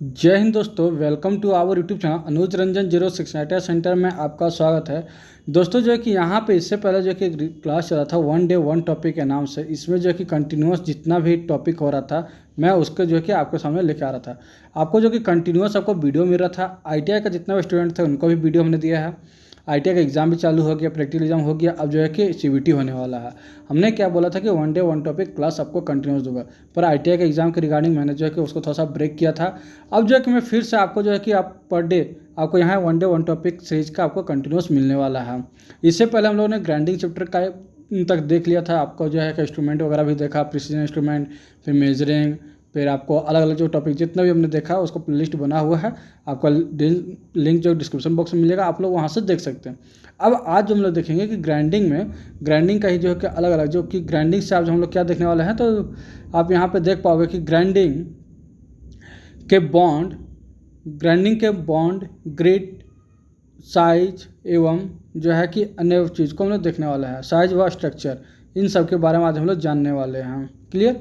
जय हिंद दोस्तों, welcome to our YouTube channel Anuj Ranjan 06 ITI centre में आपका स्वागत है। दोस्तों जो है कि यहाँ पे इससे पहले जो कि क्लास चला था वन डे वन टॉपिक के नाम से, इसमें जो है कि कंटिन्यूअस जितना भी टॉपिक हो रहा था मैं उसके जो है कि आपके सामने लेके आ रहा था। आपको जो कि कंटिन्यूअस आपको वीडियो मिल रहा था। आईटीआई का जितना भी स्टूडेंट थे उनको भी वीडियो हमने दिया है। आईटीआई का एग्ज़ाम भी चालू हो गया, प्रैक्टिकल एग्जाम हो गया, अब जो है कि सीवीटी होने वाला है। हमने क्या बोला था कि one day one topic class आपको कंटिन्यूस दूंगा, पर आईटीआई के एग्ज़ाम के रिगार्डिंग मैंने जो है कि उसको थोड़ा सा ब्रेक किया था। अब जो है कि मैं फिर से आपको जो है कि आप पर डे आपको यहाँ one day one topic series का आपको कंटिन्यूस मिलने वाला है। इससे पहले हम लोगों ने ग्राइंडिंग चैप्टर का तक देख लिया था। आपको जो है कि इंस्ट्रूमेंट वगैरह भी देखा, प्रिसीजन इंस्ट्रूमेंट, फिर मेजरिंग, फिर आपको अलग अलग जो टॉपिक जितना भी हमने देखा उसको प्लेलिस्ट बना हुआ है। आपका लिंक जो डिस्क्रिप्शन बॉक्स में मिलेगा, आप लोग वहाँ से देख सकते हैं। अब आज जो हम लोग देखेंगे कि ग्राइंडिंग का ही जो है कि अलग अलग जो कि ग्राइंडिंग से आज हम लोग क्या देखने वाले हैं, तो आप यहाँ पे देख पाओगे कि ग्राइंडिंग के बॉन्ड ग्रिड साइज एवं जो है कि अन्य चीज़ को हम लोग देखने वाला है। साइज व स्ट्रक्चर, इन सब के बारे में आज हम लोग जानने वाले हैं। क्लियर।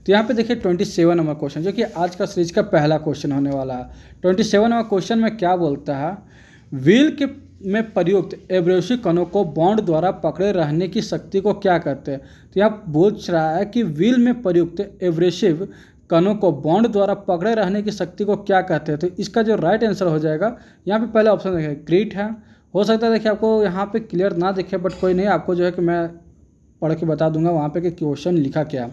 तो यहाँ पे देखिए 27 नंबर क्वेश्चन जो कि आज का सीरीज का पहला क्वेश्चन होने वाला है। 27 नंबर क्वेश्चन में क्या बोलता है, व्हील के में प्रयुक्त एब्रेसिव कणों को बॉन्ड द्वारा पकड़े रहने की शक्ति को क्या कहते हैं। तो यहाँ पूछ रहा है कि व्हील में प्रयुक्त एब्रेसिव कणों को बॉन्ड द्वारा पकड़े रहने की शक्ति को क्या कहते हैं। तो इसका जो राइट आंसर हो जाएगा, यहाँ पे पहले ऑप्शन देखिए ग्रिट है। हो सकता है देखिए आपको यहाँ पे क्लियर ना दिखे, बट कोई नहीं, आपको जो है कि मैं पढ़ के बता दूंगा वहाँ पे कि क्वेश्चन लिखा क्या।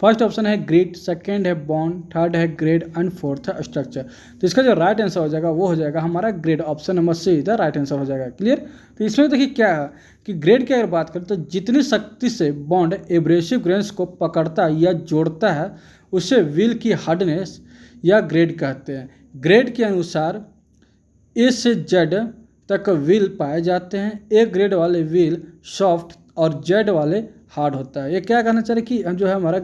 फर्स्ट ऑप्शन है ग्रिड, सेकंड है बॉन्ड, थर्ड है ग्रेड एंड फोर्थ है स्ट्रक्चर। तो इसका जो राइट आंसर हो जाएगा वो हो जाएगा हमारा ग्रेड। ऑप्शन नंबर सी इधर राइट आंसर हो जाएगा। क्लियर। तो इसमें देखिए क्या है कि ग्रेड की अगर बात करें तो जितनी शक्ति से बॉन्ड एब्रेसिव ग्रेन्स को पकड़ता या जोड़ता है उसे व्हील की हार्डनेस या ग्रेड कहते हैं। ग्रेड के अनुसार ए से जेड तक व्हील पाए जाते हैं। ए ग्रेड वाले व्हील सॉफ्ट और जेड वाले हार्ड होता है। ये क्या कहना चाह रहे कि जो है हमारा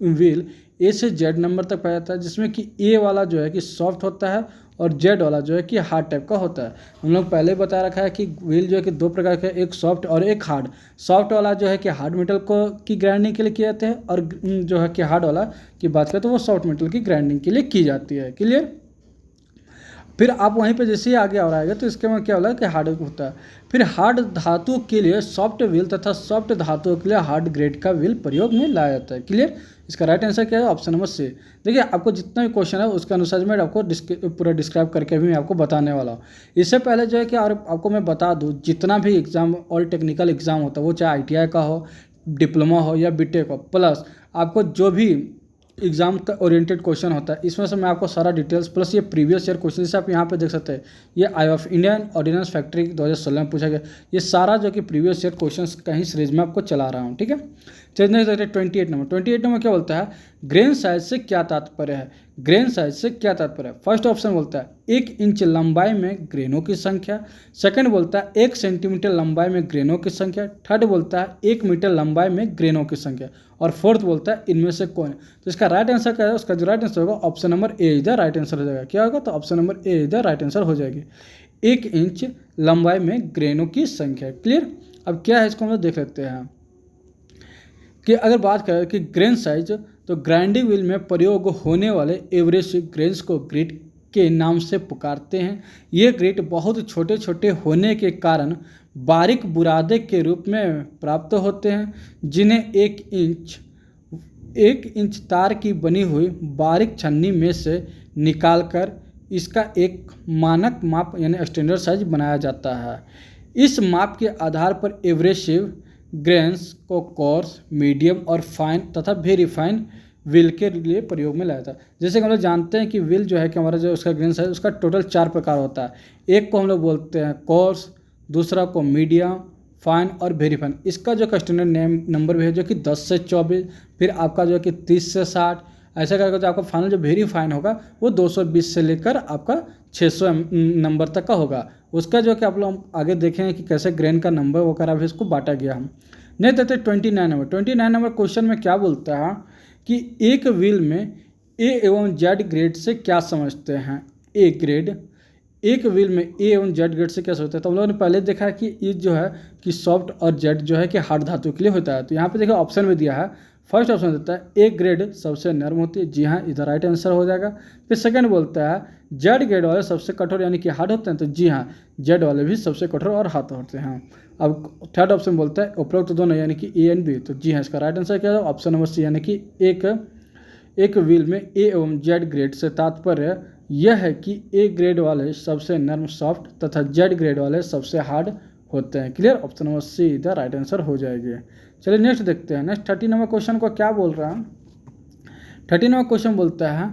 व्हील ए से जेड नंबर तक पाया जाता है, जिसमें कि ए वाला जो है कि सॉफ्ट होता है और जेड वाला जो है कि हार्ड टाइप का होता है। हम लोग पहले बता रखा है कि व्हील जो है कि दो प्रकार के, एक सॉफ्ट और एक हार्ड। सॉफ्ट वाला जो है कि हार्ड मेटल को की ग्राइंडिंग के लिए किए जाते हैं, और जो है कि हार्ड वाला की बात करें तो वो सॉफ्ट मेटल की ग्राइंडिंग के लिए की जाती है। क्लियर। फिर आप वहीं पे जैसे ही आगे और आएगा तो इसके में क्या होगा कि हार्ड होता है। फिर हार्ड धातु के लिए सॉफ्ट व्हील तथा सॉफ्ट धातु के लिए हार्ड ग्रेड का व्हील प्रयोग में लाया जाता है। क्लियर। इसका राइट आंसर क्या है, ऑप्शन नंबर सी। देखिए आपको जितना भी क्वेश्चन है उसके अनुसार मैं आपको पूरा डिस्क्राइब करके भी मैं आपको बताने वाला हूँ। इससे पहले जो है कि और आपको मैं बता दूँ, जितना भी एग्जाम ऑल टेक्निकल एग्जाम होता है, वो चाहे ITI का हो, डिप्लोमा हो या BTech हो, प्लस आपको जो भी एग्जाम का ओरिएंटेड क्वेश्चन होता है, इसमें से मैं आपको सारा डिटेल्स प्लस ये प्रीवियस ईयर क्वेश्चन जैसे आप यहाँ पे देख सकते हैं, ये आई ऑफ इंडियन ऑर्डिनेंस फैक्ट्री 2016 में पूछा गया। ये सारा जो कि प्रीवियस ईयर क्वेश्चन कहीं सीरीज में आपको चला रहा हूँ। ठीक है। चलिए 28 नंबर क्या बोलता है, ग्रेन साइज से क्या तात्पर्य है। ग्रेन साइज से क्या तात्पर्य है। फर्स्ट ऑप्शन बोलता है 1 इंच लंबाई में ग्रेनों की संख्या। सेकंड बोलता है 1 सेंटीमीटर लंबाई में ग्रेनों की संख्या। थर्ड बोलता है 1 मीटर लंबाई में ग्रेनों की संख्या। और फोर्थ बोलता है इनमें से कौन है। तो इसका राइट आंसर क्या है, उसका जो राइट आंसर होगा ऑप्शन नंबर ए इधर राइट आंसर हो जाएगा। क्या होगा, तो ऑप्शन नंबर ए इधर राइट आंसर हो जाएगी। 1 इंच लंबाई में ग्रेनों की संख्या। क्लियर। अब क्या है इसको हम लोग देख लेते हैं कि अगर बात करें कि ग्रेन साइज, तो ग्राइंडिंग व्हील में प्रयोग होने वाले एवरेज ग्रेन्स को ग्रिड के नाम से पुकारते हैं। ये ग्रिड बहुत छोटे छोटे होने के कारण बारीक बुरादे के रूप में प्राप्त होते हैं, जिन्हें 1 इंच तार की बनी हुई बारीक छन्नी में से निकालकर इसका एक मानक माप यानी स्टैंडर्ड साइज बनाया जाता है। इस माप के आधार पर एब्रेसिव ग्रेन्स को कोर्स, मीडियम और फाइन तथा वेरी फाइन व्हील के लिए प्रयोग में लाया था। जैसे कि हम लोग जानते हैं कि व्हील जो है कि हमारा जो उसका ग्रेन्स है उसका टोटल 4 प्रकार होता है। एक को हम लोग बोलते हैं कोर्स, दूसरा को मीडियम, फाइन और वेरी फाइन। इसका जो स्टैंडर्ड नंबर भी है जो कि 10 से 24, फिर आपका जो है कि 30 से 60, ऐसा करके जो आपका फाइनल जो वेरी फाइन होगा वो 220 से लेकर आपका 600 नंबर तक का होगा। उसका जो कि आप लोग आगे देखेंगे कि कैसे ग्रेन का नंबर वगैरह भी इसको बांटा गया हम। नहीं देते 29 नंबर क्वेश्चन में क्या बोलता है कि एक व्हील में ए एवं जेड ग्रेड से क्या समझते हैं। ए ग्रेड, एक व्हील में ए एवं जेड ग्रेड से क्या समझते हैं। तो हम लोगों ने पहले देखा है कि ये जो है कि सॉफ्ट और जेड जो है कि हार्ड धातु के लिए होता है। तो यहाँ पे देखो ऑप्शन में दिया है, फर्स्ट ऑप्शन देता है ए ग्रेड सबसे नर्म होती है, जी हाँ इधर राइट आंसर हो जाएगा। फिर सेकंड बोलता है जेड ग्रेड वाले सबसे कठोर यानी कि हार्ड होते हैं, तो जी हाँ जेड वाले भी सबसे कठोर और हार्ड होते हैं। अब थर्ड ऑप्शन बोलता है उपरोक्त दोनों यानी कि ए एंड बी, तो जी हाँ इसका राइट आंसर क्या है ऑप्शन नंबर सी यानी कि एक व्हील में ए एवं जेड ग्रेड से तात्पर्य यह है कि ए ग्रेड वाले सबसे नर्म सॉफ्ट तथा जेड ग्रेड वाले सबसे हार्ड होते हैं। क्लियर, ऑप्शन नंबर सी इधर राइट आंसर हो जाएगी। चलिए नेक्स्ट देखते हैं। नेक्स्ट 30 नंबर क्वेश्चन को क्या बोल रहा है। 30 नंबर क्वेश्चन बोलता है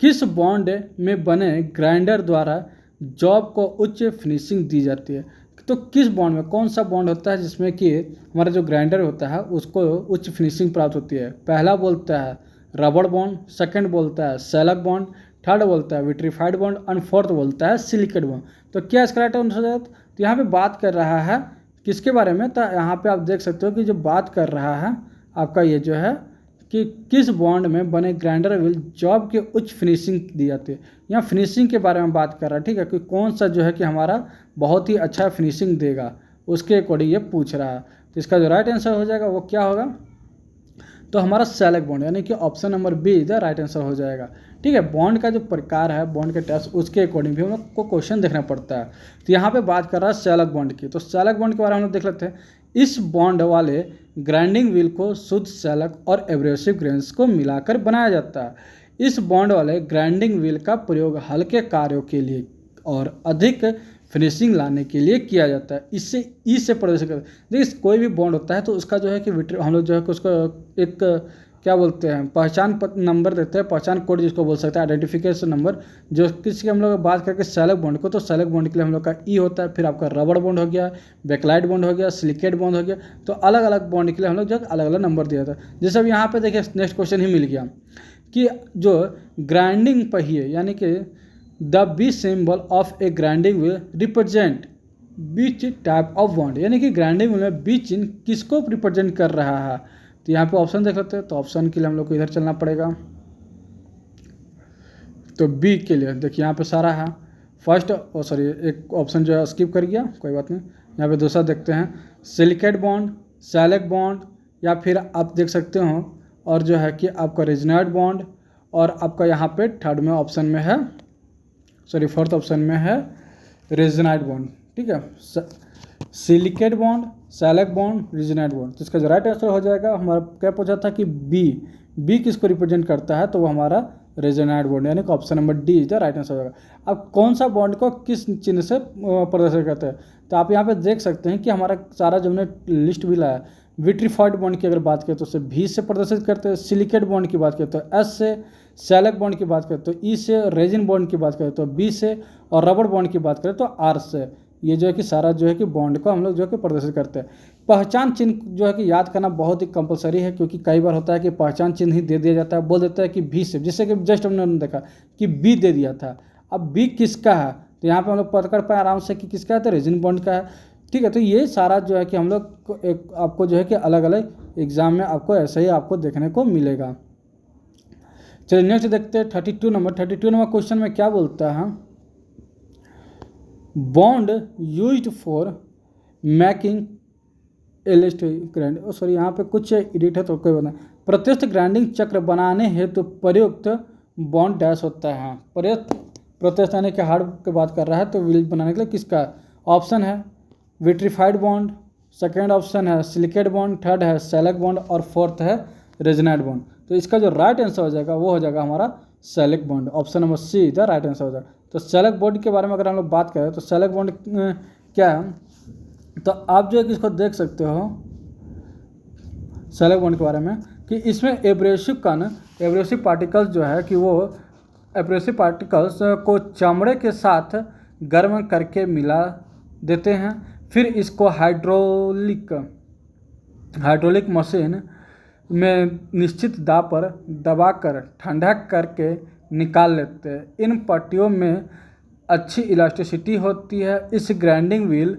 किस बॉन्ड में बने ग्राइंडर द्वारा जॉब को उच्च फिनिशिंग दी जाती है। तो किस बॉन्ड में, कौन सा बॉन्ड होता है जिसमें कि हमारा जो ग्राइंडर होता है उसको उच्च फिनिशिंग प्राप्त होती है। पहला बोलता है रबड़ बॉन्ड, सेकंड बोलता है सेलक बॉन्ड, थर्ड बोलता है विट्रीफाइड बॉन्ड और फोर्थ बोलता है सिलिकेट बॉन्ड। तो क्या इसका राइट आंसर है, तो यहाँ पे बात कर रहा है किसके बारे में, तो यहाँ पे आप देख सकते हो कि जो बात कर रहा है आपका ये जो है कि किस बॉन्ड में बने ग्राइंडर व्हील जॉब के उच्च फिनिशिंग दी जाती है। यहाँ फिनिशिंग के बारे में बात कर रहा है, ठीक है, कि कौन सा जो है कि हमारा बहुत ही अच्छा फिनिशिंग देगा उसके अकॉर्डिंग ये पूछ रहा है। तो इसका जो राइट आंसर हो जाएगा वो क्या होगा, तो हमारा सेलक बॉन्ड यानी कि ऑप्शन नंबर बी इधर राइट आंसर हो जाएगा। ठीक है, बॉन्ड का जो प्रकार है, बॉन्ड के टेस्ट, उसके अकॉर्डिंग भी हम लोग को क्वेश्चन देखना पड़ता है। तो यहाँ पे बात कर रहा है सेलक बॉन्ड की, तो सेलक बॉन्ड के बारे में हम लोग देख लेते हैं। इस बॉन्ड वाले ग्राइंडिंग व्हील को शुद्ध सेलक और एब्रेसिव ग्रेन्स को मिलाकर बनाया जाता है। इस बॉन्ड वाले ग्राइंडिंग व्हील का प्रयोग हल्के कार्यों के लिए और अधिक फिनिशिंग लाने के लिए किया जाता है। इससे ई से प्रदर्शित करते हैं। देखिए कोई भी बॉन्ड होता है तो उसका जो है कि हम लोग जो है कि उसको एक क्या बोलते हैं पहचान नंबर देते हैं, पहचान कोड जिसको बोल सकते हैं, आइडेंटिफिकेशन नंबर। जो किसी की हम लोग बात करके सेलक बॉन्ड को, तो सेलक बॉन्ड के लिए हम लोग का ई होता है। फिर आपका रबड़ बॉन्ड हो गया, बैकलाइट बॉन्ड हो गया, सिलिकेट बॉन्ड हो गया। तो अलग अलग बॉन्ड के लिए हम लोग जो अलग अलग नंबर दिया था। जैसे अब यहाँ पे देखिए नेक्स्ट क्वेश्चन ही मिल गया कि जो ग्राइंडिंग पहिए यानी कि the B symbol of a grinding wheel represent beach type of bond, यानी कि ग्राइंडिंग व्हील में बी चिन्ह किसको रिप्रेजेंट कर रहा है। तो यहाँ पे ऑप्शन देख लेते हैं। तो ऑप्शन के लिए हम लोग को इधर चलना पड़ेगा। तो बी के लिए देखिए यहाँ पे सारा है। फर्स्ट सॉरी एक ऑप्शन जो है स्किप कर गया, कोई बात नहीं। यहाँ पे दूसरा देखते हैं सिलिकेट बॉन्ड, सेलक बॉन्ड, या फिर आप देख सकते हो और जो है कि आपका रेजोनेट बॉन्ड, और आपका यहाँ पे थर्ड में ऑप्शन में है, सॉरी फोर्थ ऑप्शन में है रेजोनेट बॉन्ड। ठीक है, silicate bond, shellac bond, resinoid bond. तो इसका जो राइट आंसर हो जाएगा, हमारा क्या पूछा था कि बी किसको रिप्रेजेंट करता है, तो वो हमारा रेजोनेट बॉन्ड यानी कि option number D is the right answer होगा। अब कौन सा बॉन्ड को किस चिन्ह से प्रदर्शित करते हैं, तो आप यहाँ पे देख सकते हैं कि हमारा सारा जो हमने लिस्ट भी लाया, विट्रीफाइड बॉन्ड की अगर बात करें तो उसे भी से प्रदर्शित करते हैं, सिलिकेट बॉन्ड की बात करें तो एस से, सेलक बॉन्ड की बात करें तो ई से, रेजिन बॉन्ड की बात करें तो बी से, और रबड़ बॉन्ड की बात करें तो आर से। ये जो है कि सारा जो है कि बॉन्ड को हम लोग जो है कि प्रदर्शित करते हैं। पहचान चिन्ह जो है कि याद करना बहुत ही कंपलसरी है, क्योंकि कई बार होता है कि पहचान चिन्ह ही दे दिया जाता है, बोल देता है कि बी से, जिससे कि जस्ट हमने देखा कि बी दे दिया था। अब बी किसका है, तो यहाँ पे हम लोग पकड़ पाए आराम से कि किसका है, तो रेजिन बॉन्ड का है। ठीक है, तो ये सारा जो है कि हम लोग को एक आपको जो है कि अलग अलग एग्जाम में आपको ऐसे ही आपको देखने को मिलेगा। चलिए नेक्स्ट देखते हैं 32 नंबर क्वेश्चन में क्या बोलता है। Bond used for making electric grind, sorry यहाँ पे कुछ एडिट है तो कोई बता, प्रत्यक्ष ग्राइंडिंग चक्र बनाने हेतु प्रयुक्त बॉन्ड डैश होता है। प्रत्यक्ष यानी कि हार्ड की बात कर रहा है, तो व्हील बनाने के लिए किसका ऑप्शन है विट्रीफाइड बॉन्ड, सेकेंड ऑप्शन है सिलिकेट बॉन्ड, थर्ड है सेलक बॉन्ड और फोर्थ है रेजोनेट बॉन्ड। तो इसका जो राइट आंसर हो जाएगा वो हो जाएगा हमारा सेलक बॉन्ड, ऑप्शन नंबर सी इधर राइट आंसर हो जाएगा। तो सेलक बॉन्ड के बारे में अगर हम लोग बात करें तो सेलक बॉन्ड क्या है, तो आप जो है कि इसको देख सकते हो सेलक बॉन्ड के बारे में कि इसमें एब्रेसिव पार्टिकल्स जो है कि वो एब्रेसिव पार्टिकल्स को चमड़े के साथ गर्म करके मिला देते हैं, फिर इसको हाइड्रोलिक मशीन में निश्चित दाब पर दबाकर ठंडा करके निकाल लेते हैं। इन पट्टियों में अच्छी इलास्टिसिटी होती है। इस ग्राइंडिंग व्हील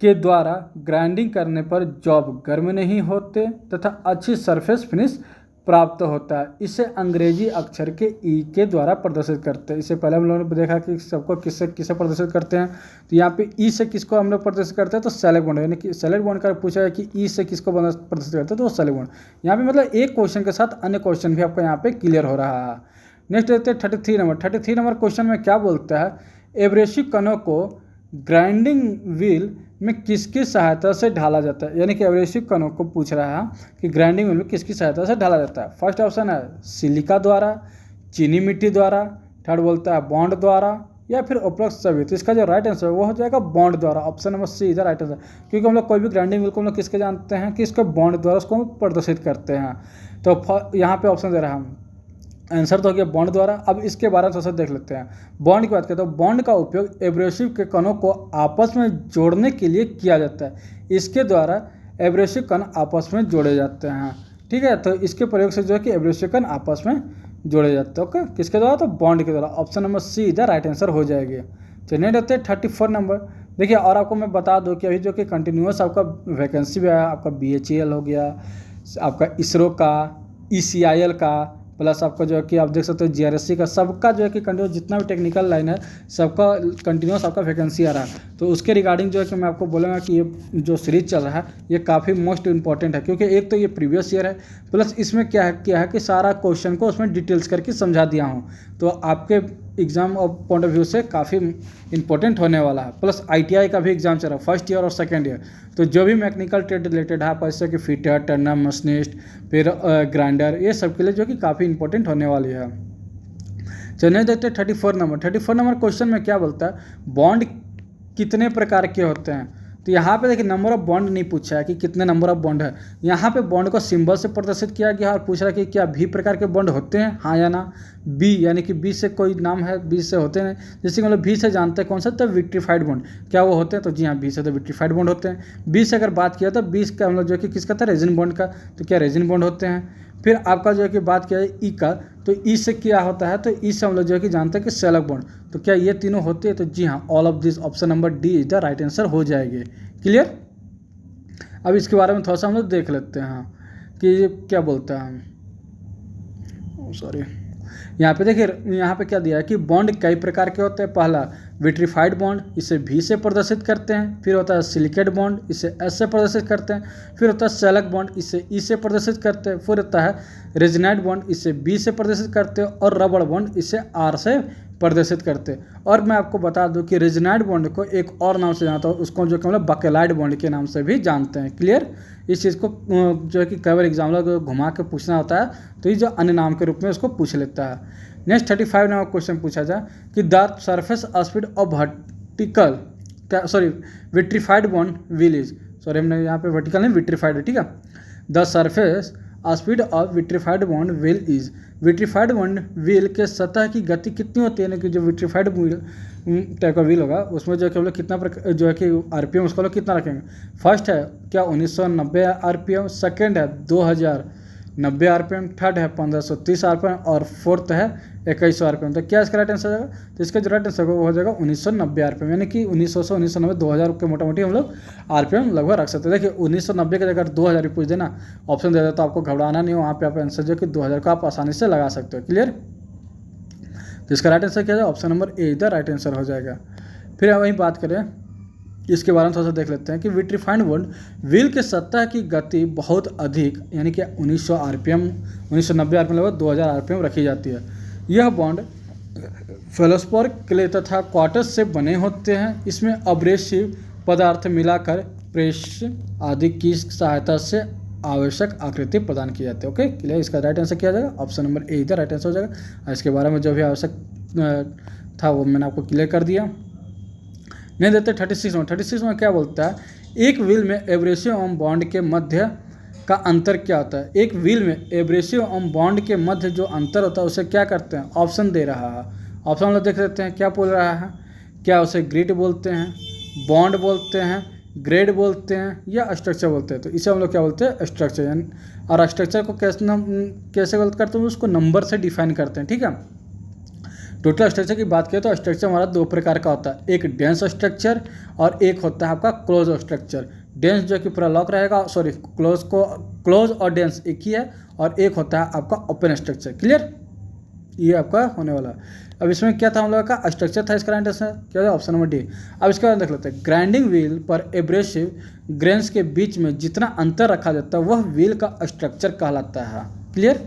के द्वारा ग्राइंडिंग करने पर जॉब गर्म नहीं होते तथा अच्छी सरफेस फिनिश प्राप्त होता है। इसे अंग्रेजी अक्षर के ई के द्वारा प्रदर्शित करते हैं। इससे पहले हम लोगों ने देखा कि सबको किससे किसे प्रदर्शित करते हैं, तो यहाँ पे ई से किसको हम लोग प्रदर्शित करते हैं, तो सेलेक्ट बॉन्ड, यानी कि सेलेक्ट बॉन्ड का पूछा है कि ई से किसको प्रदर्शित करते हैं, तो सेलेक्ट बॉन्ड। यहाँ पे मतलब एक क्वेश्चन के साथ अन्य क्वेश्चन भी आपका यहाँ पे क्लियर हो रहा है। नेक्स्ट देखते हैं 33 नंबर। 33 नंबर क्वेश्चन में क्या बोलता है, एब्रेसिव कणों को ग्राइंडिंग व्हील में किसकी सहायता से ढाला जाता है, यानी कि एब्रेसिव कणों को पूछ रहा है कि ग्राइंडिंग व्हील में किसकी सहायता से ढाला जाता है। फर्स्ट ऑप्शन है सिलिका द्वारा, चीनी मिट्टी द्वारा, थर्ड बोलता है बॉन्ड द्वारा, या फिर उपरोक्त सभी। तो इसका जो राइट आंसर है वो हो जाएगा बॉन्ड द्वारा। ऑप्शन नंबर सी इधर राइट आंसर, क्योंकि हम लोग कोई भी ग्राइंडिंग व्हील को हम लोग किसके जानते हैं कि इसको बॉन्ड द्वारा उसको प्रदर्शित करते हैं। तो यहाँ पे ऑप्शन दे रहा हम आंसर तो हो गया बॉन्ड द्वारा। अब इसके बारे में थोड़ा सा देख लेते हैं। बॉन्ड की बात करें तो बॉन्ड का उपयोग एब्रेसिव के कणों को आपस में जोड़ने के लिए किया जाता है। इसके द्वारा एब्रेसिव कण आपस में जोड़े जाते हैं, ठीक है। तो इसके प्रयोग से जो है कि एब्रेसिव कण आपस में जोड़े जाते हैं। ओके, किसके द्वारा, तो बॉन्ड के द्वारा। ऑप्शन नंबर सी इधर राइट आंसर हो जाएगी। चलिए रहते हैं 34 नंबर। देखिए, और आपको मैं बता दूं कि अभी जो कि कंटिन्यूस आपका वैकेंसी भी आया, आपका BHEL हो गया, आपका इसरो का, ECIL का, प्लस आपका जो है कि आप देख सकते हो GRSC का, सबका जो है कि कंटिन्यूस जितना भी टेक्निकल लाइन है सबका कंटिन्यूस आपका वैकेंसी आ रहा है। तो उसके रिगार्डिंग जो है कि मैं आपको बोलूँगा कि ये जो सीरीज चल रहा है ये काफ़ी मोस्ट इंपॉर्टेंट है, क्योंकि एक तो ये प्रीवियस ईयर है, प्लस इसमें क्या है कि सारा क्वेश्चन को उसमें डिटेल्स करके समझा दिया हूँ। तो आपके एग्जाम और पॉइंट ऑफ व्यू से काफ़ी इंपॉर्टेंट होने वाला है। प्लस ITI का भी एग्जाम चल रहा है, फर्स्ट ईयर और सेकेंड ईयर। तो जो भी मैकेनिकल ट्रेड रिलेटेड है आप जैसे कि फिटर, टर्नर, मशीनिस्ट, फिर ग्राइंडर, ये सब के लिए जो कि काफ़ी इंपॉर्टेंट होने वाली है। चलिए देखते हैं 34 नंबर। 34 नंबर क्वेश्चन में क्या बोलता है, बॉन्ड कितने प्रकार के होते हैं। तो यहाँ पे देखिए नंबर ऑफ बॉन्ड नहीं पूछा है कि कितने नंबर ऑफ बॉन्ड है, यहाँ पे बॉन्ड को सिंबल से प्रदर्शित किया गया और पूछ रहा है कि क्या भी प्रकार के बॉन्ड होते हैं, हाँ या ना। बी यानी कि बी से कोई नाम है, बी से होते हैं, जैसे मतलब बी से जानते हैं कौन सा, तो विट्रीफाइड बॉन्ड, क्या वो होते हैं, तो जी हाँ बी से तो विट्रीफाइड बॉन्ड होते हैं। बी से अगर बात किया तो बी का हम लोग जो कि किसका था, रेजिन बॉन्ड का, तो क्या रेजिन बॉन्ड होते हैं। फिर आपका जो है कि बात किया है ई का, तो ई से क्या होता है, तो ई से हम लोग जो है कि जानते हैं कि सेलक बॉन्ड, तो क्या ये तीनों होते हैं, तो जी हाँ all of this, option number D is the right answer हो जाएगी। क्लियर। अब इसके बारे में थोड़ा सा हम लोग देख लेते हैं कि ये क्या बोलता है। सॉरी, यहाँ पे देखिए, यहाँ पे क्या दिया है कि बॉन्ड कई प्रकार के होते हैं। पहला विट्रीफाइड बॉन्ड, इसे भी से प्रदर्शित करते हैं। फिर होता है सिलिकेट बॉन्ड, इसे एस से प्रदर्शित करते हैं। फिर होता है सेलक बॉन्ड, इसे ई से प्रदर्शित करते हैं। फिर होता है रेजिनाइड बॉन्ड, इसे बी से प्रदर्शित करते हैं। और रबड़ बॉन्ड, इसे आर से प्रदर्शित करते हैं। और मैं आपको बता दूं कि रेजिनाइड बॉन्ड को एक और नाम से जानता हूँ, उसको जो कि मतलब बकेलाइड बॉन्ड के नाम से भी जानते हैं। क्लियर। इस चीज़ को जो है कि कई बार एग्जाम्पल को घुमा के पूछना होता है, तो ये जो अन्य नाम के रूप में उसको पूछ लेता है। नेक्स्ट 35 नंबर क्वेश्चन पूछा जाए कि the surface speed of vertical, sorry vitrified bond wheel is, sorry हमने यहाँ पे वर्टिकल नहीं विट्रीफाइड है, ठीक है। The surface speed of vitrified bond wheel is, vitrified bond wheel के सतह की गति कितनी होती है, यानी कि जो विट्रीफाइड व्हील टाइप का व्हील होगा उसमें जो है कि हम लोग कितना जो है कि RPM उसको लोग कितना रखेंगे। फर्स्ट है क्या 1990 RPM, सेकेंड है 2090 RPM, थर्ड है 1530 RPM और फोर्थ है 2100 RPM। तो क्या इसका राइट आंसर हो जाएगा, तो इसका जो राइट आंसर होगा वो हो जाएगा 1990 RPM, यानी कि 1900 से 1990 2000 के मोटा मोटी हम लोग RPM लगभग रख सकते हैं। देखिए 1990 के जगह 2000 भी पूछ देना, ऑप्शन दे देता तो आपको घबराना नहीं हो, वहाँ पे आप आंसर जो कि 2000 का आप आसानी से लगा सकते हो। क्लियर। तो इसका राइट आंसर क्या है, ऑप्शन नंबर ए इधर राइट आंसर हो जाएगा। फिर हम वहीं बात करें इसके बारे में थोड़ा सा देख लेते हैं कि विट्रीफाइड बॉन्ड व्हील के सतह की गति बहुत अधिक, यानी कि 1900 RPM 1990 RPM लगभग 2000 RPM रखी जाती है। यह बॉन्ड फेलोस्पोर, क्ले तथा क्वार्टज से बने होते हैं। इसमें अब्रेसिव पदार्थ मिलाकर प्रेस आदि की सहायता से आवश्यक आकृति प्रदान की जाती है। Okay clear. इसका राइट आंसर किया जाएगा, ऑप्शन नंबर ए इधर राइट आंसर हो जाएगा। इसके बारे में जो भी आवश्यक था वो मैंने आपको क्लियर कर दिया। नहीं देते 36 में क्या बोलता है, एक व्हील में एब्रेसिव एवं बॉन्ड के मध्य का अंतर क्या होता है। एक व्हील में एब्रेसिव एवं बॉन्ड के मध्य जो अंतर होता है उसे क्या करते हैं, ऑप्शन दे रहा है। ऑप्शन हम लोग देख लेते हैं क्या बोल रहा है, क्या उसे ग्रिड बोलते हैं, बॉन्ड बोलते हैं, ग्रेड बोलते हैं या स्ट्रक्चर बोलते हैं। तो इसे हम लोग क्या बोलते हैं, स्ट्रक्चर। यानी और स्ट्रक्चर को कैसे गलत करते हैं, उसको नंबर से डिफाइन करते हैं, ठीक है। टोटल स्ट्रक्चर की बात करें तो स्ट्रक्चर हमारा दो प्रकार का होता है, एक डेंस स्ट्रक्चर और एक होता है आपका क्लोज स्ट्रक्चर। डेंस जो कि पूरा लॉक रहेगा, सॉरी क्लोज को क्लोज और डेंस एक ही है, और एक होता है आपका ओपन स्ट्रक्चर। क्लियर, ये आपका होने वाला है। अब इसमें क्या था हम लोग का स्ट्रक्चर था, इसका राइट आंसर क्या है ऑप्शन नंबर डी। अब इसके बाद देख लेते हैं, ग्राइंडिंग व्हील पर एब्रेसिव ग्रेन्स के बीच में जितना अंतर रखा जाता है वह व्हील का स्ट्रक्चर कहलाता है। क्लियर,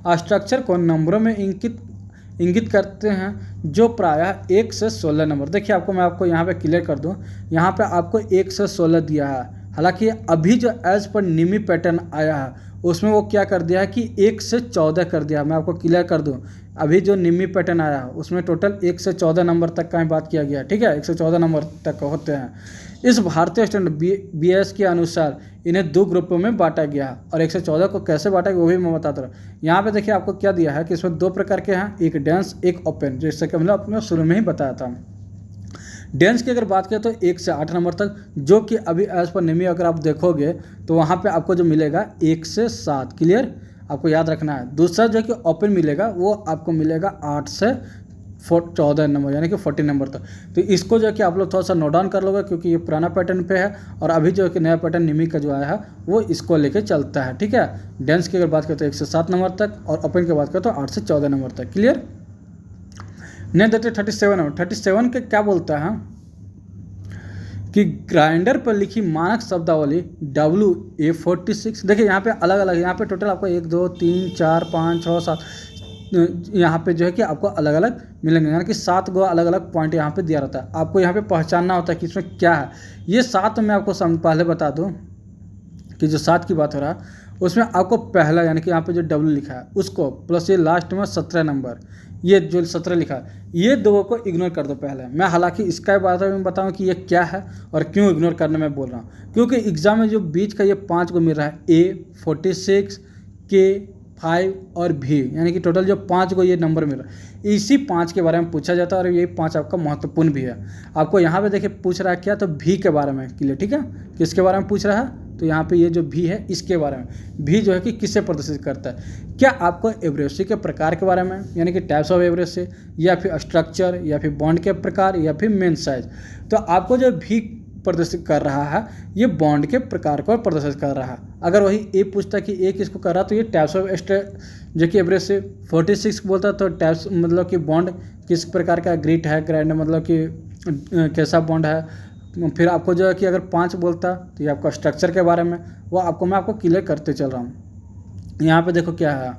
स्ट्रक्चर को नंबरों में इंगित करते हैं जो प्रायः 1 से 16 नंबर। देखिए आपको मैं आपको यहाँ पे क्लियर कर दूँ, यहाँ पे आपको 1 से 16 दिया है, हालांकि अभी जो एज पर निमी पैटर्न आया है उसमें वो क्या कर दिया है कि 1 से 14 कर दिया है। मैं आपको क्लियर कर दूं, अभी जो निमी पैटर्न आया है उसमें टोटल 1 से 14 नंबर तक का ही बात किया गया है। ठीक है, 1 से 14 नंबर तक होते हैं। इस भारतीय स्टैंडर्ड BIS के अनुसार इन्हें 2 ग्रुपों में बांटा गया है, और 1 से 14 को कैसे बांटा गया वो भी मैं बताता रहा। यहाँ पे देखिए आपको क्या दिया है कि इसमें 2 प्रकार के हैं, एक डेंस एक ओपन, जैसे कि हमने अपने शुरू में ही बताया था। डेंस की अगर बात करें तो 1 से 8 नंबर तक, जो कि अभी एज पर निमी अगर आप देखोगे तो वहाँ पे आपको जो मिलेगा 1 से 7। क्लियर, आपको याद रखना है। दूसरा जो है कि ओपन मिलेगा वो आपको मिलेगा 8 से 14 नंबर, यानी कि 40 नंबर तक। तो इसको जो है कि आप लोग थोड़ा सा नोट डाउन कर लोगे, क्योंकि ये पुराना पैटर्न पे है, और अभी जो है कि नया पैटर्न निमी का जो आया है वो इसको लेके चलता है। ठीक है, डेंस की अगर बात करें तो 1 से 7 नंबर तक, और ओपन की बात करें तो 8 से 14 नंबर तक। क्लियर, नहीं देखते 37 नंबर। 37 के क्या बोलता है कि ग्राइंडर पर लिखी मानक शब्दावली WA46। देखिए यहाँ पे अलग अलग, यहाँ पे टोटल आपको 1 2 3 4 5 6 7 यहाँ पे जो है कि आपको अलग अलग मिलेंगे, यानी कि 7 गो अलग अलग पॉइंट यहाँ पे दिया रहता है। आपको यहाँ पे पहचानना होता है कि इसमें क्या है। ये 7 मैं आपको पहले बता दूँ कि जो 7 की बात हो रहा है उसमें आपको पहला यानी कि यहाँ पे जो W लिखा है उसको प्लस ये लास्ट में 17 नंबर, ये जो 17 लिखा है, ये 2 को इग्नोर कर दो पहले। मैं हालांकि इसका बारे में बताऊँ कि ये क्या है और क्यों इग्नोर करने में बोल रहा हूँ, क्योंकि एग्जाम में जो बीच का ये 5 को मिल रहा है, A46 K5 और V, यानी कि टोटल जो 5 को ये नंबर मिल रहा है, इसी 5 के बारे में पूछा जाता है, और ये 5 आपका महत्वपूर्ण भी है। आपको यहाँ पे देखिए पूछ रहा है क्या, तो V के बारे में। क्लियर, ठीक है, किसके बारे में पूछ रहा है, तो यहाँ पे ये जो भी है इसके बारे में। भी जो है कि किससे प्रदर्शित करता है, क्या आपको एब्रेसिव के प्रकार के बारे में, यानी कि टाइप्स ऑफ एब्रेसिव, या फिर स्ट्रक्चर, या फिर बॉन्ड के प्रकार, या फिर मेन साइज। तो आपको जो भी प्रदर्शित कर रहा है ये बॉन्ड के प्रकार को प्रदर्शित कर रहा है। अगर वही ए पूछता कि ए किसको कर रहा है, तो ये टाइप्स ऑफ जो कि एब्रेसिव। 46 बोलता तो टाइप्स मतलब कि बॉन्ड किस प्रकार का, ग्रिट है, ग्राइंड मतलब कि कैसा बॉन्ड है। फिर आपको जो है कि अगर 5 बोलता तो ये आपका स्ट्रक्चर के बारे में, वो आपको मैं आपको क्लियर करते चल रहा हूँ। यहाँ पे देखो क्या है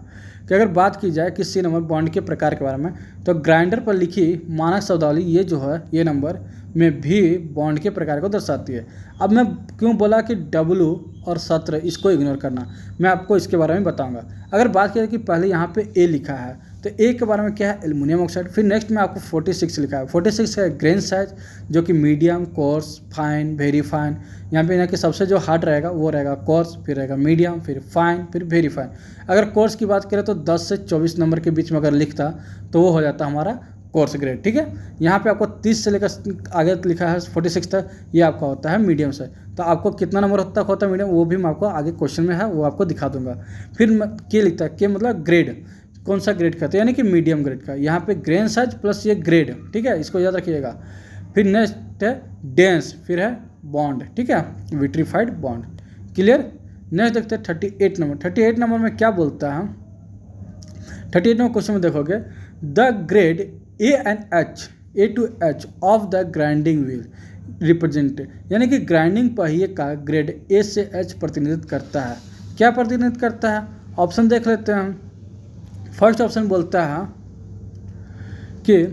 कि अगर बात की जाए किसी नंबर बॉन्ड के प्रकार के बारे में, तो ग्राइंडर पर लिखी मानक शब्दावली ये जो है ये नंबर में भी बॉन्ड के प्रकार को दर्शाती है। अब मैं क्यों बोला कि W और 17 इसको इग्नोर करना, मैं आपको इसके बारे में बताऊंगा। अगर बात करें कि पहले यहाँ पे A लिखा है, तो A के बारे में क्या है, एल्युमिनियम ऑक्साइड। फिर नेक्स्ट में आपको 46 लिखा है। 46 है ग्रेन साइज, जो कि medium, course, fine, very fine. यहाँ पे कि सबसे जो हार्ड रहेगा वो रहेगा कोर्स, फिर रहेगा मीडियम, फिर फाइन, फिर वेरी फाइन। अगर कोर्स की बात करें तो 10 से 24 नंबर के बीच में अगर लिखता तो वो हो जाता हमारा कोर्स ग्रेड। ठीक है, यहाँ पे आपको 30 से लेकर आगे लिखा है 46 तक, ये आपका होता है मीडियम से। तो आपको कितना नंबर तक होता है मीडियम, वो भी मैं आपको आगे क्वेश्चन में है वो आपको दिखा दूंगा। फिर के लिखता है, के मतलब ग्रेड, कौन सा ग्रेड का, तो यानी कि मीडियम ग्रेड का। यहाँ पे ग्रेन साइज प्लस ये ग्रेड, ठीक है, इसको याद रखिएगा। फिर नेक्स्ट है डेंस, फिर है बॉन्ड, ठीक है, विट्रीफाइड बॉन्ड। क्लियर, नेक्स्ट देखते हैं 38 नंबर। 38 नंबर में क्या बोलता है, 38 नंबर क्वेश्चन में देखोगे, the grade A to H of the grinding wheel represent, यानी कि ग्राइंडिंग पहिए का ग्रेड A से H प्रतिनिधित्व करता है। क्या प्रतिनिधित्व करता है, ऑप्शन देख लेते हैं हम। फर्स्ट ऑप्शन बोलता है कि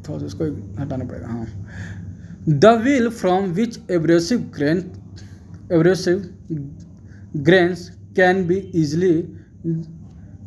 थोड़ा सा इसको हटाना पड़ेगा, हाँ, the wheel from which abrasive grains can be easily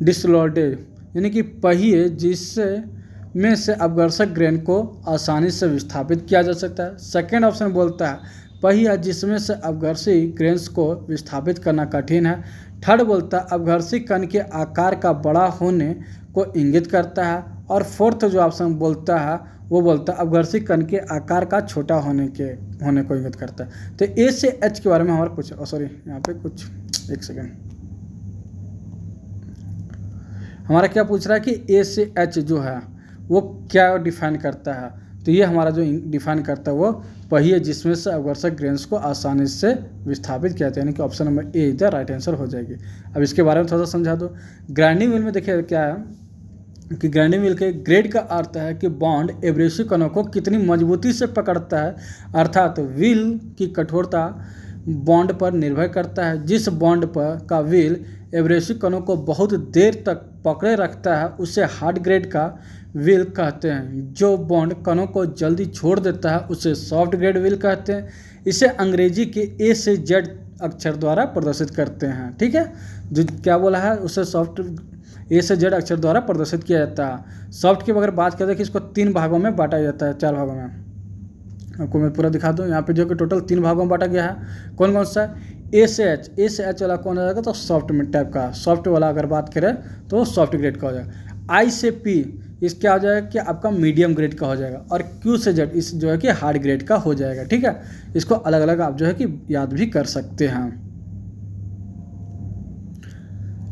dislodged, यानी कि पहिए जिससे में से अपघर्षक ग्रेन को आसानी से विस्थापित किया जा सकता है। सेकेंड ऑप्शन बोलता है पहिया जिसमें से अपघर्षी ग्रेन्स को विस्थापित करना कठिन है। थर्ड बोलता है अपघर्षी कण के आकार का बड़ा होने को इंगित करता है। और फोर्थ जो ऑप्शन बोलता है वो बोलता है अपघर्षी कण के आकार का छोटा होने को इंगित करता है। तो ए से एच के बारे में हमारा पूछा, सॉरी यहाँ पे कुछ एक सेकेंड, हमारा क्या पूछ रहा है कि ए से एच जो है वो क्या डिफाइन करता है। तो ये हमारा जो डिफाइन करता है वो पहिए जिसमें से अग्रसर ग्रेन्स को आसानी से विस्थापित किया जाता है, यानी कि ऑप्शन नंबर ए इधर राइट आंसर हो जाएगी। अब इसके बारे में थोड़ा सा समझा दो। ग्राइंडिंग व्हील में देखिए क्या है कि ग्राइंडिंग व्हील के ग्रेड का अर्थ है कि बॉन्ड एब्रेसिव कणों को कितनी मजबूती से पकड़ता है, अर्थात व्हील की कठोरता बॉन्ड पर निर्भर करता है। जिस बॉन्ड पर का व्हील एब्रेसिव कणों को बहुत देर तक पकड़े रखता है उसे हार्ड ग्रेड का व्हील कहते हैं। जो बॉन्ड कणों को जल्दी छोड़ देता है उसे सॉफ्ट ग्रेड व्हील कहते हैं। इसे अंग्रेजी के ए से जेड अक्षर द्वारा प्रदर्शित करते हैं। ठीक है, जो क्या बोला है उसे सॉफ्ट ए से जेड अक्षर द्वारा प्रदर्शित किया जाता है। सॉफ्ट की अगर बात करें कि इसको 3 भागों में बांटा जाता है, 4 भागों में। आपको मैं पूरा दिखा दूँ। यहाँ पे जो कि टोटल 3 भागों में बांटा गया है। कौन कौन सा? ए से एच वाला कौन हो जाएगा? तो सॉफ्ट टाइप का, सॉफ्ट वाला अगर बात करें तो सॉफ्ट ग्रेड का हो जाएगा। आई से पी इस क्या हो जाएगा कि आपका मीडियम ग्रेड का हो जाएगा। और क्यू से जेड इस जो है कि हार्ड ग्रेड का हो जाएगा। ठीक है, इसको अलग अलग आप जो है कि याद भी कर सकते हैं।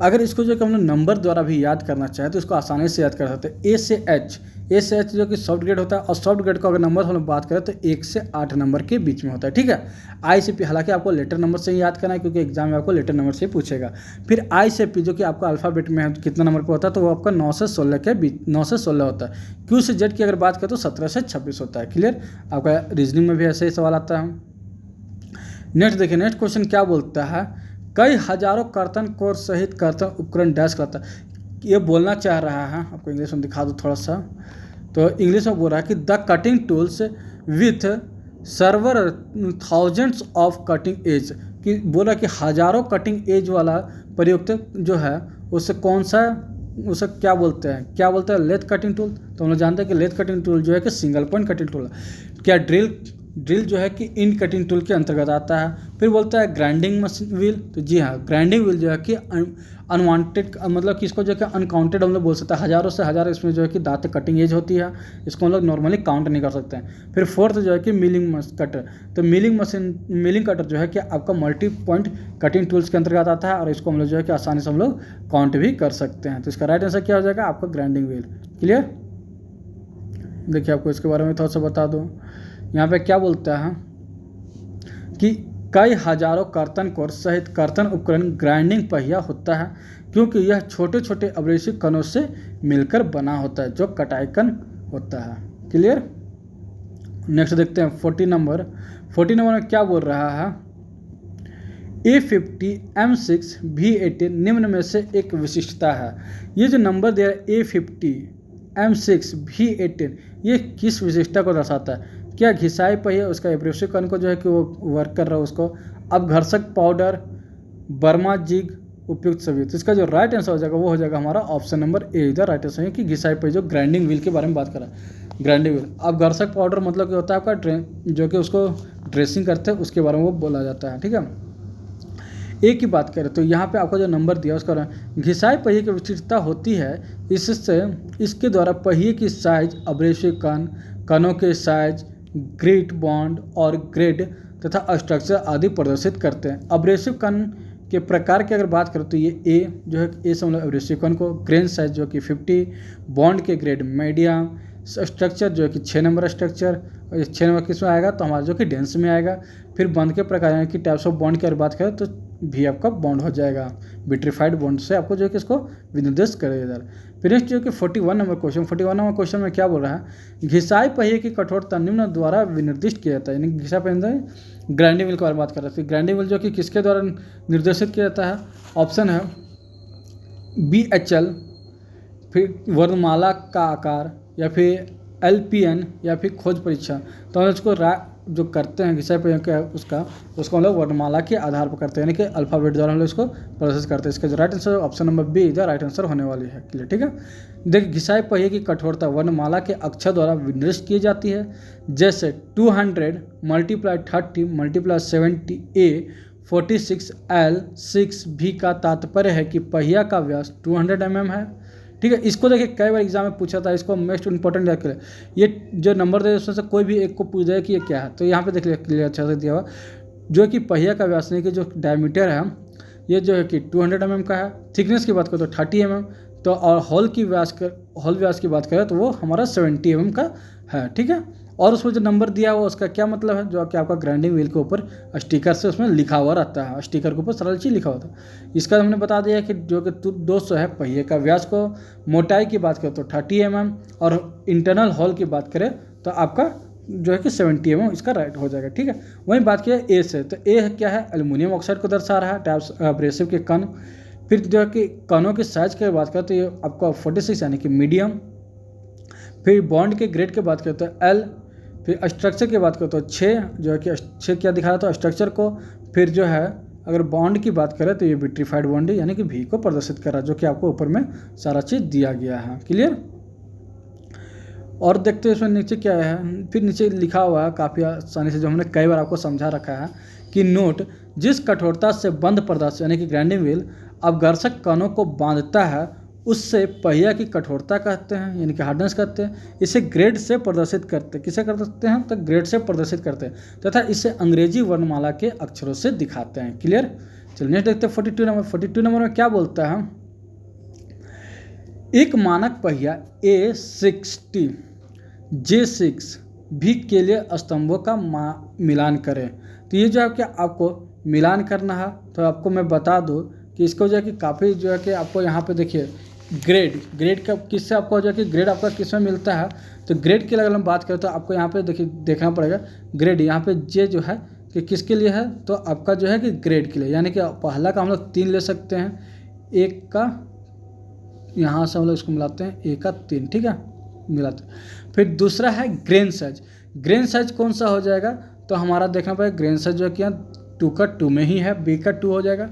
अगर इसको जो कि हम लोग नंबर द्वारा भी याद करना चाहें तो इसको आसानी से याद कर सकते हैं। ए से एच जो कि सॉफ्ट ग्रेड होता है, और सॉफ्ट ग्रेड का अगर नंबर हम लोग बात करें तो 1 से 8 नंबर के बीच में होता है। ठीक है, आई से पी हालांकि आपको लेटर नंबर से ही याद करना है क्योंकि एग्जाम में आपको लेटर नंबर से ही पूछेगा। फिर आई से पी जो कि आपका अल्फ़ाबेट में है कितना नंबर पर होता है, तो वो आपका 9 से 16 के बीच, 9 से 16 होता है। क्यू से जेड की अगर बात करें तो 17 से 26 होता है। क्लियर, आपका रीजनिंग में भी ऐसे ही सवाल आता है। नेक्स्ट देखिए, नेक्स्ट क्वेश्चन क्या बोलता है? कई हजारों कर्तन कोर सहित कर्तन उपकरण डैश करता है। ये बोलना चाह रहा है, आपको इंग्लिश में दिखा दूँ थोड़ा सा। तो इंग्लिश में बोल रहा है कि the cutting tools with server thousands of cutting edge, कि बोला कि हजारों कटिंग एज वाला प्रयुक्त जो है उससे कौन सा, उसे क्या बोलते हैं लेथ कटिंग टूल। तो हम लोग जानते हैं कि लेथ कटिंग टूल जो है कि सिंगल पॉइंट कटिंग टूल है। क्या ड्रिल जो है कि इन कटिंग टूल के अंतर्गत आता है। फिर बोलता है ग्राइंडिंग मशीन व्हील, तो जी हाँ, ग्राइंडिंग व्हील जो है कि अनवांटेड, मतलब कि इसको जो है कि अनकाउंटेड हम लोग बोल सकते हैं। हज़ारों से हज़ार इसमें जो है कि दांत कटिंग एज होती है, इसको हम लोग नॉर्मली काउंट नहीं कर सकते हैं। फिर फोर्थ जो है कि मिलिंग कटर, तो मिलिंग कटर जो है कि आपका मल्टी पॉइंट कटिंग टूल्स के अंतर्गत आता है, और इसको हम लोग जो है कि आसानी से हम लोग काउंट भी कर सकते हैं। तो इसका राइट आंसर क्या हो जाएगा? आपका ग्राइंडिंग व्हील। क्लियर, देखिए आपको इसके बारे में थोड़ा सा बता दूँ। यहाँ पे क्या बोलता है कि कई हजारों कर्तन कोर सहित कर्तन उपकरण ग्राइंडिंग पहिया होता है क्योंकि यह छोटे छोटे अब्रेसिव कणों से मिलकर बना होता है जो कटाईकन होता है। क्लियर, नेक्स्ट देखते हैं 40 नंबर। 40 नंबर में क्या बोल रहा है? A50 M6 V18 निम्न में से एक विशिष्टता है। ये जो नंबर दिया है A50 M6 V18, ये किस विशिष्टता को दर्शाता है? क्या घिसाई पहिया उसका एब्रेसिव कण को जो है कि वो वर्क कर रहा है उसको, अब घर्षक पाउडर, बर्मा जिग, उपयुक्त सभी। तो इसका जो राइट आंसर हो जाएगा वो हो जाएगा हमारा ऑप्शन नंबर ए इधर राइट आंसर है कि घिसाई पहिया, जो ग्राइंडिंग व्हील के बारे में बात कर रहा है, ग्राइंडिंग व्हील। अब घर्षक पाउडर मतलब क्या होता है आपका जो कि उसको ड्रेसिंग करते हैं उसके बारे में वो बोला जाता है। ठीक है, ए की बात करें तो यहाँ पे आपको जो नंबर दिया उसका घिसाई पहिए की विशिष्टता होती है इससे इसके द्वारा पहिए की साइज, अब्रेसिव कणों के साइज, ग्रिट बॉन्ड और ग्रेड तथा स्ट्रक्चर आदि प्रदर्शित करते हैं। अब्रेसिव कण के प्रकार की अगर बात करें तो ये ए जो है ए से मतलब एब्रेसिव कण को, ग्रेन साइज जो कि 50, बॉन्ड के ग्रेड मीडियम, स्ट्रक्चर जो है कि 6 नंबर स्ट्रक्चर, और 6 नंबर किस में आएगा तो हमारा जो कि डेंस में आएगा। फिर बंद के प्रकार यानी कि टाइप्स ऑफ बॉन्ड की अगर बात करें तो भी आपका बॉन्ड हो जाएगा, विट्रीफाइड बॉन्ड से आपको जो है कि इसको विनिर्देश करेगा इधर। फिर नेक्स्ट जो कि 41 नंबर क्वेश्चन, 41 नंबर क्वेश्चन में क्या बोल रहा है? घिसाई पहिए की कठोरता निम्न द्वारा विनिर्दिष्ट किया जाता है, यानी घिसाई पहिए ग्राइंडिंग व्हील के बारे में बात कर रहे थे। ग्राइंडिंग व्हील जो कि किसके द्वारा निर्देशित किया जाता है? ऑप्शन है BHL, फिर वर्णमाला का आकार, या फिर LPN, या फिर खोज परीक्षा। तो हम इसको जो करते हैं घिसाई पहिया का उसको हम लोग वर्णमाला के आधार पर करते हैं, यानी कि अल्फ़ाबेट द्वारा हम लोग इसको प्रोसेस करते हैं। इसका जो right answer option number B इधर राइट आंसर होने वाली है। क्लियर, ठीक है। देखिए घिसाई पहिए की कठोरता वर्णमाला के अक्षर द्वारा विनिर्दिष्ट की जाती है, जैसे 200 × 30 × 70A 46L 6V का तात्पर्य है कि पहिया का व्यास 200 mm है। ठीक है, इसको देखिए कई बार एग्जाम में पूछा था, इसको मोस्ट इंपॉर्टेंट याद करें। ये जो नंबर दे उसमें से कोई भी एक को पूछ जाए कि ये क्या है, तो यहाँ पे देख लिया अच्छा से दिया हुआ जो कि पहिया का व्यास नहीं कि जो डायमीटर है ये जो है कि 200 mm का है। थिकनेस की बात करें तो 30 mm, तो और हॉल व्यास की बात करें तो वो हमारा 70 mm का है, ठीक है। और उसमें जो नंबर दिया हुआ उसका क्या मतलब है, जो कि आपका ग्राइंडिंग व्हील के ऊपर स्टिकर से उसमें लिखा हुआ रहता है, स्टिकर के ऊपर सरल चीज लिखा होता है। इसका हमने बता दिया कि जो कि 200 है पहिए का व्यास को। मोटाई की बात करें तो 30 mm, और इंटरनल हॉल की बात करें तो आपका जो है कि 70 mm इसका राइट हो जाएगा, ठीक है। वहीं बात किया ए से, तो ए क्या है, एल्युमिनियम ऑक्साइड को दर्शा रहा है, टैप्स एब्रेसिव के कण। फिर जो है कि कणों की साइज की बात करें तो ये आपका 46 यानी कि मीडियम। फिर बॉन्ड के ग्रेड की बात करें तो एल। फिर स्ट्रक्चर की बात करें तो 6, जो है कि 6 क्या दिखा रहा था स्ट्रक्चर को। फिर जो है अगर बॉन्ड की बात करें तो ये विट्रीफाइड बॉन्ड यानी कि भी को प्रदर्शित कर रहा है, जो कि आपको ऊपर में सारा चीज़ दिया गया है, क्लियर। और देखते हैं इसमें नीचे क्या है। फिर नीचे लिखा हुआ है काफ़ी आसानी से, जो हमने कई बार आपको समझा रखा है कि नोट जिस कठोरता से बंद पदार्थ यानी कि ग्राइंडिंग व्हील अपघर्षक कणों को बांधता है उससे पहिया की कठोरता कहते हैं, यानी कि हार्डनेस कहते हैं। इसे ग्रेड से प्रदर्शित करते हैं, किसे कर सकते हैं तो ग्रेड से प्रदर्शित करते हैं, तथा इसे अंग्रेजी वर्णमाला के अक्षरों से दिखाते हैं, क्लियर। चलिए नेक्स्ट देखते हैं 42 नंबर। 42 नंबर में क्या बोलता है, एक मानक पहिया A60 J6 भी के लिए स्तंभों का मिलान करें। तो ये जो है कि आपको मिलान करना है, तो आपको मैं बता दूं कि इसको जो है कि काफ़ी जो है कि आपको यहाँ पे देखिए ग्रेड का किससे आपको जो है कि ग्रेड आपका किस में मिलता है। तो ग्रेड की अगर हम बात करें तो आपको यहाँ पे देखिए देखना पड़ेगा ग्रेड, यहाँ पे जे जो है कि किसके लिए है, तो आपका जो है कि ग्रेड के लिए, यानी कि पहला का हम लोग 3 ले सकते हैं, एक का यहाँ से हम लोग इसको मिलाते हैं, एक का 3, ठीक है, मिलाते हैं। फिर दूसरा है ग्रेन साइज। ग्रेन साइज कौन सा हो जाएगा, तो हमारा देखना पड़ेगा ग्रेन साइज जो है कि यहाँ 2 का 2 में ही है, बी का 2 हो जाएगा।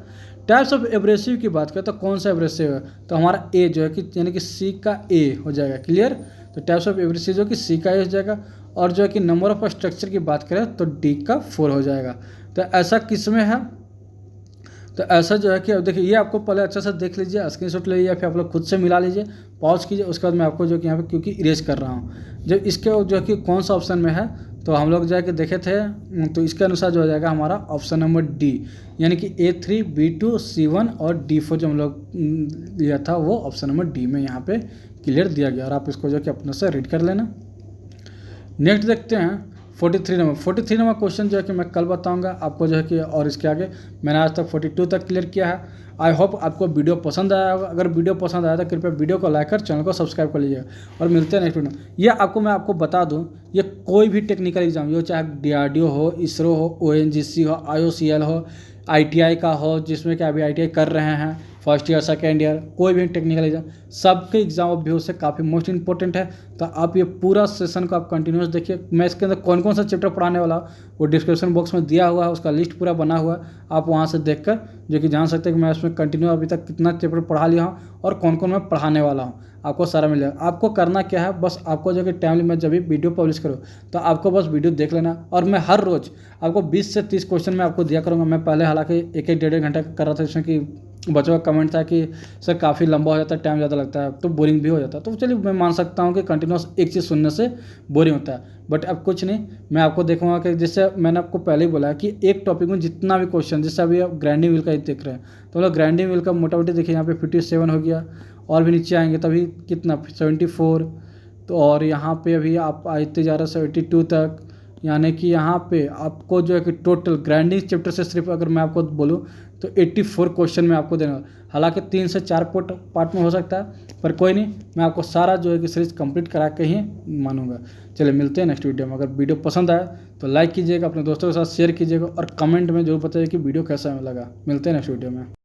टाइप्स ऑफ एब्रेसिव की बात करें तो कौन सा एब्रेसिव है, तो हमारा ए जो है कि यानी कि सी का ए हो जाएगा, क्लियर। तो टाइप्स ऑफ एब्रेसिव जो कि सी का ए हो जाएगा। और जो है कि नंबर ऑफ स्ट्रक्चर की बात करें तो डी का 4 हो जाएगा। तो ऐसा किस में है, तो ऐसा जो है कि अब देखिए ये आपको पहले अच्छा से देख लीजिए, स्क्रीनशॉट ले लीजिए या फिर आप लोग खुद से मिला लीजिए, पॉज कीजिए, उसके बाद मैं आपको जो कि यहाँ पे क्योंकि इरेज कर रहा हूँ। जब इसके जो है कि कौन सा ऑप्शन में है, तो हम लोग जाके देखे थे, तो इसके अनुसार जो हो जाएगा हमारा ऑप्शन नंबर डी, यानी कि A3 B2 C1 और D4 जो हम लोग लिया था वो ऑप्शन नंबर डी में यहाँ पे क्लियर दिया गया। और आप इसको जो कि अपने से रीड कर लेना। नेक्स्ट देखते हैं 43 नंबर। 43 नंबर क्वेश्चन जो है कि मैं कल बताऊंगा आपको जो है कि, और इसके आगे मैंने आज तक 42 तक क्लियर किया है। आई होप आपको वीडियो पसंद आया होगा। अगर वीडियो पसंद आया तो कृपया वीडियो को लाइक कर चैनल को सब्सक्राइब कर लीजिएगा, और मिलते हैं नेक्स्ट वीडियो में। ये आपको मैं आपको बता दूं, ये कोई भी टेक्निकल एग्जाम, ये चाहे DRDO हो, इसरो हो, ONGC हो, IOCL हो, ITI का हो, जिसमें कि अभी ITI कर रहे हैं फर्स्ट ईयर सेकेंड ईयर, कोई भी टेक्निकल एग्जाम, सबके एग्जाम ऑफ व्यू से काफ़ी मोस्ट इंपॉर्टेंट है। तो आप ये पूरा सेशन को आप कंटिन्यूस देखिए। मैं इसके अंदर कौन कौन सा चैप्टर पढ़ाने वाला हूँ वो डिस्क्रिप्शन बॉक्स में दिया हुआ है, उसका लिस्ट पूरा बना हुआ है, आप वहाँ से देखकर जो कि जान सकते हैं कि मैं उसमें कंटिन्यू अभी तक कितना चैप्टर पढ़ा लिया हूँ और कौन कौन मैं पढ़ाने वाला हूँ, आपको सारा मिल जाएगा। आपको करना क्या है, बस आपको जो कि टाइमली मैं जब भी वीडियो पब्लिश करूँ तो आपको बस वीडियो देख लेना। और मैं हर रोज़ आपको 20 से 30 क्वेश्चन मैं आपको दिया करूँगा। मैं पहले हालांकि 1-1 डेढ़ घंटा कर रहा था, इसमें कि बच्चों का कमेंट था कि सर काफ़ी लंबा हो जाता है, टाइम ज़्यादा लगता है, तो बोरिंग भी हो जाता है। तो चलिए मैं मान सकता हूँ कि कंटिन्यूस एक चीज़ सुनने से बोरिंग होता है, बट अब कुछ नहीं, मैं आपको देखूंगा कि जिससे मैंने आपको पहले ही बोला कि एक टॉपिक में जितना भी क्वेश्चन, जैसे अभी आप ग्राइंडिंग व्हील का ही देख रहे हैं, तो मतलब ग्राइंडिंग व्हील का मोटा मोटी देखिए यहाँ पे 57 हो गया, और भी नीचे आएंगे तभी कितना 74, तो और यहाँ पे अभी आप आते जा रहे 72 तक, यानी कि यहाँ पे आपको जो है कि टोटल ग्राइंडिंग चैप्टर से सिर्फ अगर मैं आपको बोलूँ तो 84 क्वेश्चन मैं आपको देना, हालांकि 3 से 4 पार्ट में हो सकता है, पर कोई नहीं, मैं आपको सारा जो है कि सीरीज कंप्लीट करा के ही मानूंगा। चलिए मिलते हैं नेक्स्ट वीडियो में। अगर वीडियो पसंद आया तो लाइक कीजिएगा, अपने दोस्तों के साथ शेयर कीजिएगा, और कमेंट में जरूर बताइए कि वीडियो कैसा लगा। मिलते हैं नेक्स्ट वीडियो में।